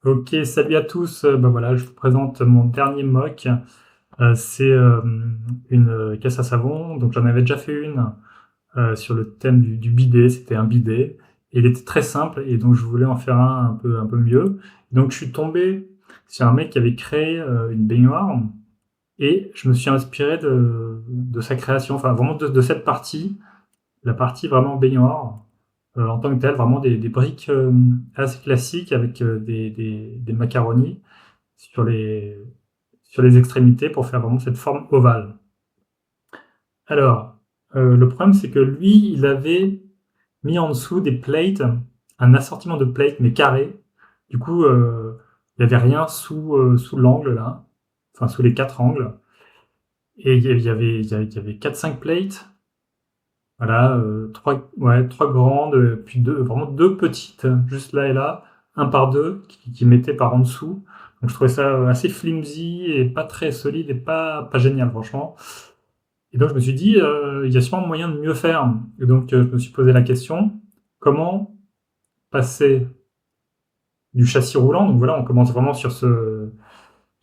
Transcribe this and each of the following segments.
Ok, salut à tous. Voilà, je vous présente mon dernier mock. C'est une caisse à savon. Donc j'en avais déjà fait une sur le thème du bidet. C'était un bidet. Et il était très simple et donc je voulais en faire un peu mieux. Donc je suis tombé sur un mec qui avait créé une baignoire et je me suis inspiré de sa création, enfin vraiment de cette partie, la partie vraiment baignoire en tant que telle, vraiment des briques assez classiques avec des macaronis sur les, sur les extrémités pour faire vraiment cette forme ovale. Alors, le problème, c'est que lui, il avait mis en dessous des plates, un assortiment de plates, mais carré. Du coup, il n'y avait rien sous l'angle, là, enfin sous les quatre angles. Et il y avait 4-5 plates, voilà, trois grandes, puis vraiment deux petites, juste là et là, un par deux, qui mettaient par en dessous. Donc je trouvais ça assez flimsy et pas très solide et pas génial, franchement. Et donc je me suis dit, il y a sûrement moyen de mieux faire. Et donc je me suis posé la question, comment passer du châssis roulant, donc voilà, on commence vraiment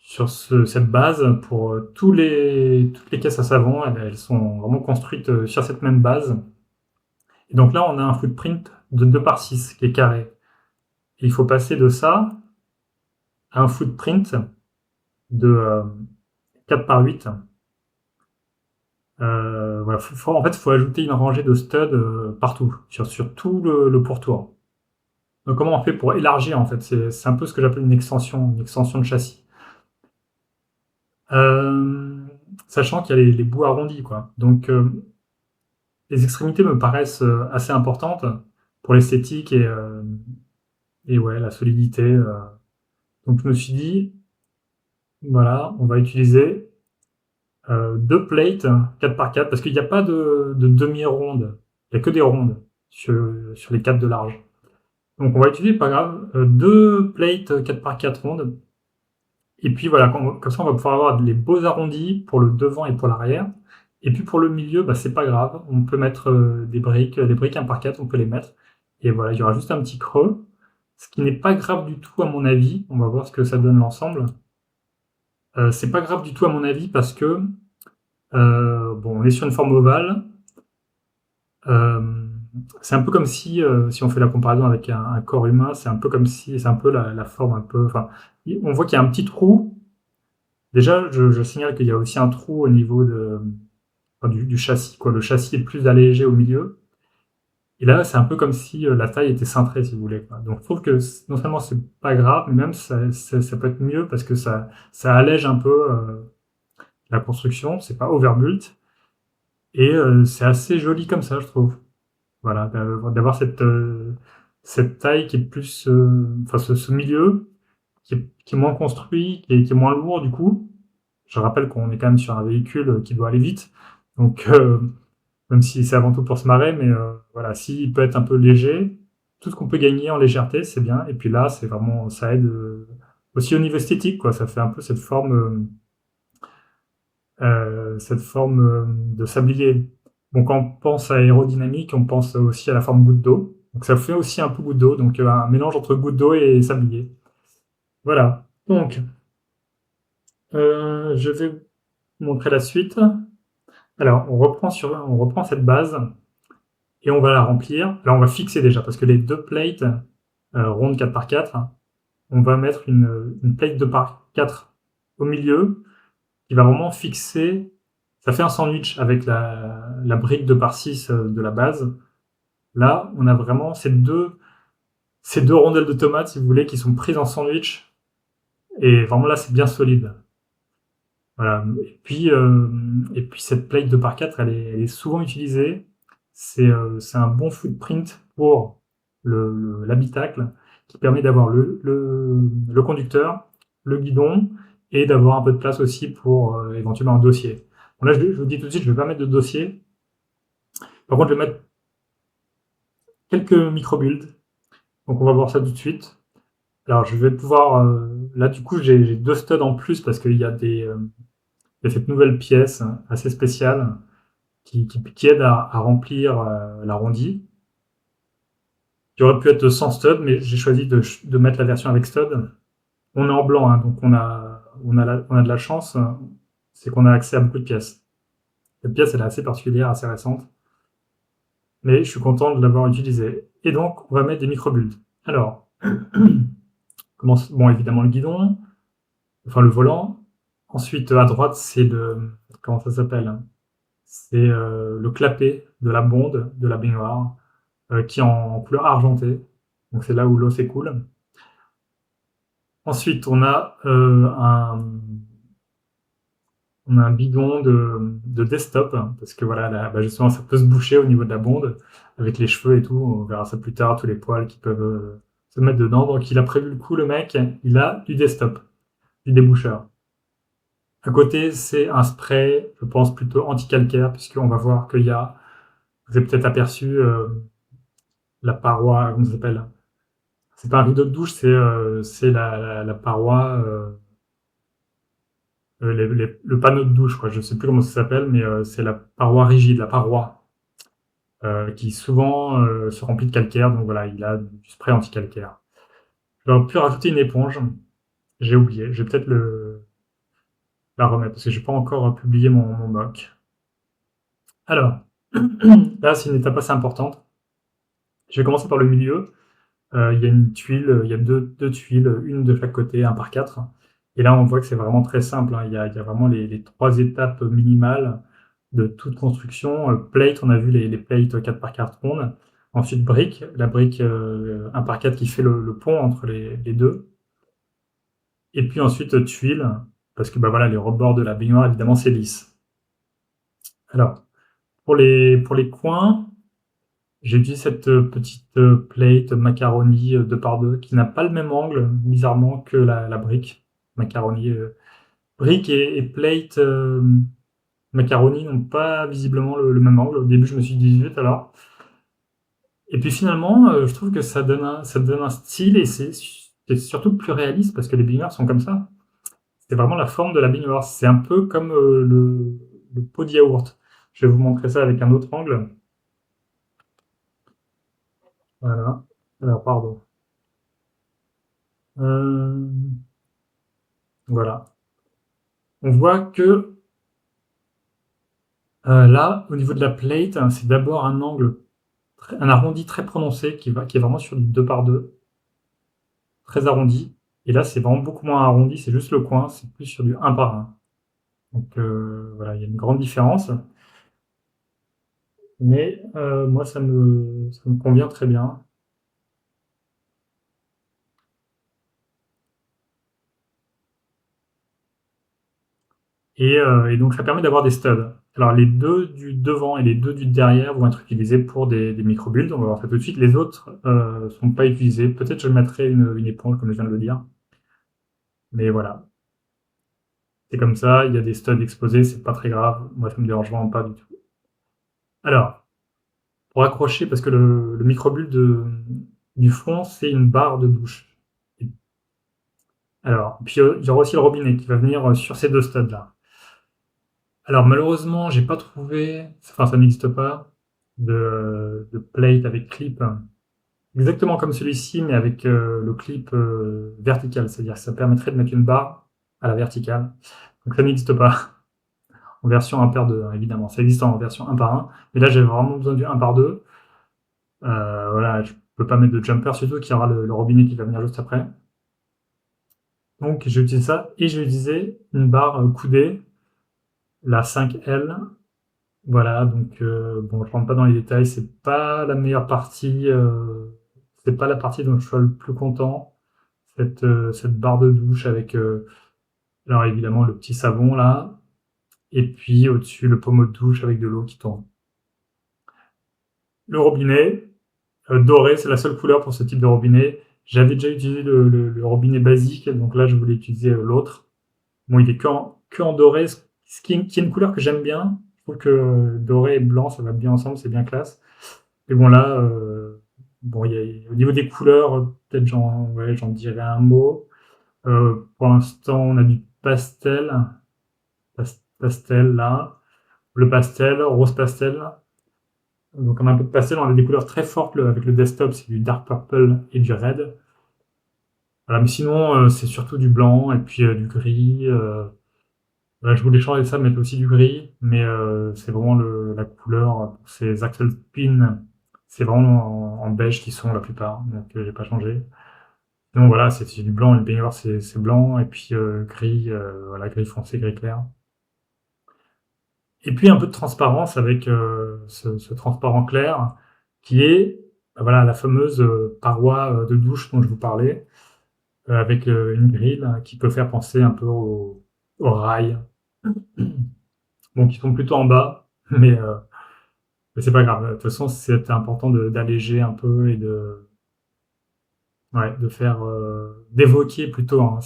cette base pour toutes les caisses à savon, elles sont vraiment construites sur cette même base. Et donc là, on a un footprint de 2 par 6 qui est carré. Et il faut passer de ça à un footprint de 4 par 8. Voilà, en fait, il faut ajouter une rangée de studs partout, sur tout le pourtour. Donc comment on fait pour élargir en fait? C'est un peu ce que j'appelle une extension de châssis. Euh, Sachant qu'il y a les bouts arrondis, quoi. Donc les extrémités me paraissent assez importantes pour l'esthétique et ouais, la solidité. Donc je me suis dit, voilà, on va utiliser deux plates 4 par 4 parce qu'il n'y a pas de demi-ronde, il n'y a que des rondes sur les 4 de large. Donc on va utiliser, pas grave, deux plates 4 par 4 rondes. Et puis voilà, comme ça on va pouvoir avoir les beaux arrondis pour le devant et pour l'arrière. Et puis pour le milieu, bah, c'est pas grave, on peut mettre des briques, les briques 1 par 4, on peut les mettre. Et voilà, il y aura juste un petit creux, ce qui n'est pas grave du tout à mon avis. On va voir ce que ça donne l'ensemble. C'est pas grave du tout à mon avis parce que bon, on est sur une forme ovale. Euh, c'est un peu comme si on fait la comparaison avec un corps humain, c'est un peu comme si, c'est un peu la forme un peu. Enfin, on voit qu'il y a un petit trou. Déjà, je signale qu'il y a aussi un trou au niveau enfin, du châssis, quoi. Le châssis est plus allégé au milieu. Et là, c'est un peu comme si la taille était cintrée, si vous voulez, quoi. Donc, je trouve que non seulement c'est pas grave, mais même ça peut être mieux parce que ça allège un peu la construction. C'est pas overbuilt et c'est assez joli comme ça, je trouve. Voilà, d'avoir cette taille qui est plus, enfin ce milieu qui est moins construit, qui est moins lourd du coup. Je rappelle qu'on est quand même sur un véhicule qui doit aller vite, donc même si c'est avant tout pour se marrer, mais voilà, s'il peut être un peu léger, tout ce qu'on peut gagner en légèreté, c'est bien. Et puis là, c'est vraiment, ça aide aussi au niveau esthétique, quoi. Ça fait un peu cette forme de sablier. Donc quand on pense à aérodynamique, on pense aussi à la forme goutte d'eau. Donc ça fait aussi un peu goutte d'eau, donc un mélange entre goutte d'eau et sablier. Voilà. Donc je vais vous montrer la suite. Alors on reprend cette base et on va la remplir. Là on va fixer déjà parce que les deux plates rondes 4 par 4, on va mettre une plate 2 par 4 au milieu qui va vraiment fixer. Ça fait un sandwich avec la brique 2 par 6 de la base. Là, on a vraiment ces deux rondelles de tomates, si vous voulez, qui sont prises en sandwich. Et vraiment là, c'est bien solide. Voilà. Et puis cette plate 2 par 4, elle est souvent utilisée. C'est un bon footprint pour l'habitacle qui permet d'avoir le conducteur, le guidon et d'avoir un peu de place aussi pour éventuellement un dossier. Bon, là, je vous dis tout de suite, je ne vais pas mettre de dossier. Par contre, je vais mettre quelques micro-builds. Donc, on va voir ça tout de suite. Alors, je vais pouvoir. Là, du coup, j'ai deux studs en plus parce qu'il y a il y a cette nouvelle pièce assez spéciale qui aide à remplir l'arrondi. Qui aurait pu être sans stud, mais j'ai choisi de mettre la version avec stud. On est en blanc, hein, donc on a de la chance, c'est qu'on a accès à beaucoup de pièces. Cette pièce, elle est assez particulière, assez récente, mais je suis content de l'avoir utilisée. Et donc, on va mettre des microbulbes. Alors, bon, évidemment le guidon, enfin le volant. Ensuite, à droite, c'est comment ça s'appelle? C'est le clapet de la bonde de la baignoire, qui est en couleur argentée. Donc c'est là où l'eau s'écoule. Ensuite, on a un bidon de desktop, parce que voilà, justement, ça peut se boucher au niveau de la bonde, avec les cheveux et tout. On verra ça plus tard, tous les poils qui peuvent se mettre dedans. Donc il a prévu le coup, le mec, il a du desktop, du déboucheur. À côté, c'est un spray, je pense plutôt anti-calcaire, puisqu'on va voir qu'il y a, vous avez peut-être aperçu la paroi, comment ça s'appelle? C'est pas un rideau de douche, c'est la paroi, le panneau de douche, quoi. Je sais plus comment ça s'appelle, mais c'est la paroi rigide, la paroi, qui souvent se remplit de calcaire. Donc voilà, il a du spray anti-calcaire. J'aurais pu rajouter une éponge, j'ai oublié. Je vais peut-être la remettre parce que j'ai pas encore publié mon mock. Alors, là, c'est une étape assez importante. Je vais commencer par le milieu. Il y a une tuile, il y a deux tuiles, une de chaque côté, 1 par 4. Et là, on voit que c'est vraiment très simple, hein. Il y a vraiment les 3 étapes minimales de toute construction. Plate, on a vu les plates 4 par 4 rondes. Ensuite, brique, la brique 1 par 4 qui fait le pont entre les deux. Et puis ensuite, tuile, parce que bah, voilà, les rebords de la baignoire, évidemment, c'est lisse. Alors, pour les coins, j'ai utilisé cette petite plate macaroni 2 par 2 qui n'a pas le même angle, bizarrement, que la brique macaroni. Brique et plate macaroni n'ont pas visiblement le même angle. Au début, je me suis dit 18 alors. Et puis finalement, je trouve que ça donne un style et c'est surtout plus réaliste parce que les baignoires sont comme ça. C'est vraiment la forme de la baignoire. C'est un peu comme le pot de yaourt. Je vais vous montrer ça avec un autre angle. Voilà. Alors, pardon. Euh, voilà. On voit que là, au niveau de la plate, hein, c'est d'abord un angle, un arrondi très prononcé qui est vraiment sur du 2 par 2, très arrondi. Et là, c'est vraiment beaucoup moins arrondi, c'est juste le coin, c'est plus sur du 1 par 1. Donc voilà, il y a une grande différence. Mais moi, ça me convient très bien. Et donc, ça permet d'avoir des studs. Alors, les deux du devant et les deux du derrière vont être utilisés pour des micro-builds. On va voir ça tout de suite. Les autres sont pas utilisés. Peut-être je mettrai une éponge, comme je viens de le dire. Mais voilà, c'est comme ça. Il y a des studs exposés, c'est pas très grave. Moi, ça me dérange vraiment pas du tout. Alors, pour accrocher, parce que le micro-build du fond, c'est une barre de douche. Alors, puis il y aura aussi le robinet qui va venir sur ces deux studs-là. Alors malheureusement, j'ai pas trouvé, enfin ça n'existe pas, de plate avec clip exactement comme celui-ci, mais avec le clip vertical, c'est-à-dire que ça permettrait de mettre une barre à la verticale. Donc ça n'existe pas en version 1 par 2, hein, évidemment. Ça existe en version 1 par 1, mais là j'ai vraiment besoin du 1 par 2. Voilà, je peux pas mettre de jumper, surtout qu'il y aura le robinet qui va venir juste après. Donc j'ai utilisé ça et j'ai utilisé une barre coudée, la 5L. Voilà, donc bon, je rentre pas dans les détails, c'est pas la meilleure partie, c'est pas la partie dont je suis le plus content. Cette barre de douche avec, alors évidemment le petit savon là, et puis au-dessus le pommeau de douche avec de l'eau qui tombe. Le robinet doré, c'est la seule couleur pour ce type de robinet. J'avais déjà utilisé le robinet basique, donc là je voulais utiliser l'autre. Bon, il est que en doré, qui est une couleur que j'aime bien. Je trouve que doré et blanc, ça va bien ensemble, c'est bien classe. Et bon, là, bon, au niveau des couleurs, peut-être j'en dirais un mot. Pour l'instant, on a du pastel, pastel là, bleu pastel, rose pastel. Donc on a un peu de pastel, on a des couleurs très fortes avec le desktop, c'est du dark purple et du red. Voilà, mais sinon, c'est surtout du blanc et puis du gris. Voilà, je voulais changer ça, mettre aussi du gris, mais c'est vraiment la couleur pour ces axle pins, c'est vraiment en beige qui sont la plupart, donc j'ai pas changé. Donc voilà, c'est du blanc, une baignoire c'est blanc, et puis gris, voilà, gris foncé, gris clair. Et puis un peu de transparence avec ce transparent clair qui est voilà, la fameuse paroi de douche dont je vous parlais, avec une grille qui peut faire penser un peu au rail. Bon, qui sont plutôt en bas, mais c'est pas grave. De toute façon, c'est important d'alléger un peu et ouais, de faire, d'évoquer plutôt, hein.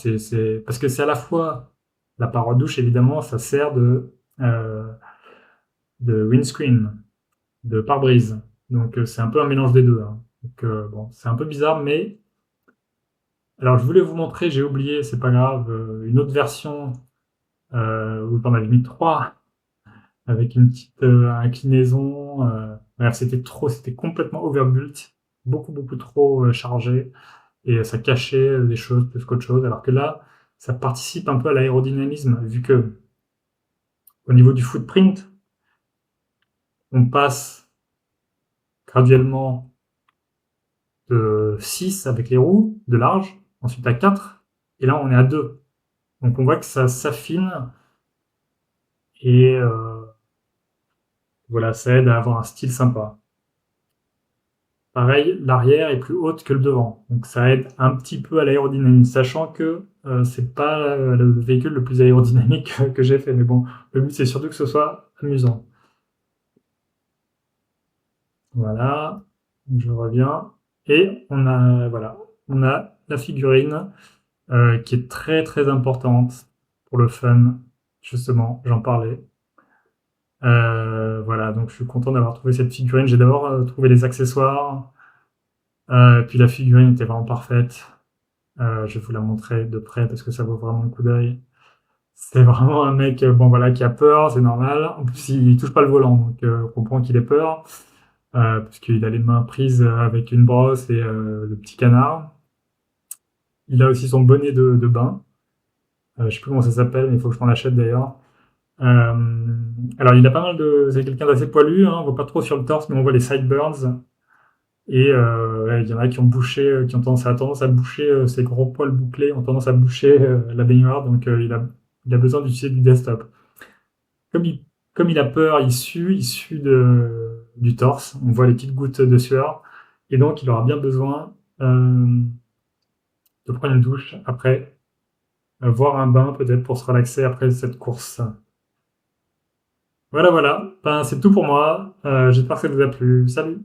Parce que c'est à la fois la paroi de douche, évidemment, ça sert de windscreen, de pare-brise. Donc, c'est un peu un mélange des deux, hein. Donc, bon, c'est un peu bizarre, mais alors je voulais vous montrer, j'ai oublié, c'est pas grave, une autre version où j'en avais mis trois avec une petite inclinaison. Bref, c'était complètement overbuilt, beaucoup trop chargé, et ça cachait des choses plus qu'autre chose. Alors que là, ça participe un peu à l'aérodynamisme, vu que au niveau du footprint, on passe graduellement de 6 avec les roues de large, ensuite à 4, et là on est à 2. Donc on voit que ça s'affine et voilà, ça aide à avoir un style sympa. Pareil, l'arrière est plus haute que le devant, donc ça aide un petit peu à l'aérodynamisme, sachant que c'est pas le véhicule le plus aérodynamique que j'ai fait, mais bon, le but c'est surtout que ce soit amusant. Voilà, je reviens et on a la figurine qui est très importante pour le fun, justement, j'en parlais. Voilà, donc je suis content d'avoir trouvé cette figurine. J'ai d'abord trouvé les accessoires, puis la figurine était vraiment parfaite. Je vais vous la montrer de près parce que ça vaut vraiment le coup d'œil. C'est vraiment un mec, bon voilà, qui a peur, c'est normal. En plus, il touche pas le volant, donc on comprend qu'il ait peur, parce qu'il a les mains prises avec une brosse et le petit canard. Il a aussi son bonnet de bain. Je sais plus comment ça s'appelle, mais il faut que je m'en achète d'ailleurs. Euh, alors, il a pas mal de. C'est quelqu'un d'assez poilu, hein, on voit pas trop sur le torse, mais on voit les sideburns. Et ouais, il y en a qui ont bouché, qui ont tendance à boucher, ces gros poils bouclés ont tendance à boucher la baignoire, donc il a besoin d'utiliser du desktop. Comme il, comme il a peur, il sue du torse, on voit les petites gouttes de sueur, et donc il aura bien besoin de prendre une douche après, voire un bain peut-être pour se relaxer après cette course. Voilà, voilà. Ben, c'est tout pour moi. J'espère que ça vous a plu. Salut!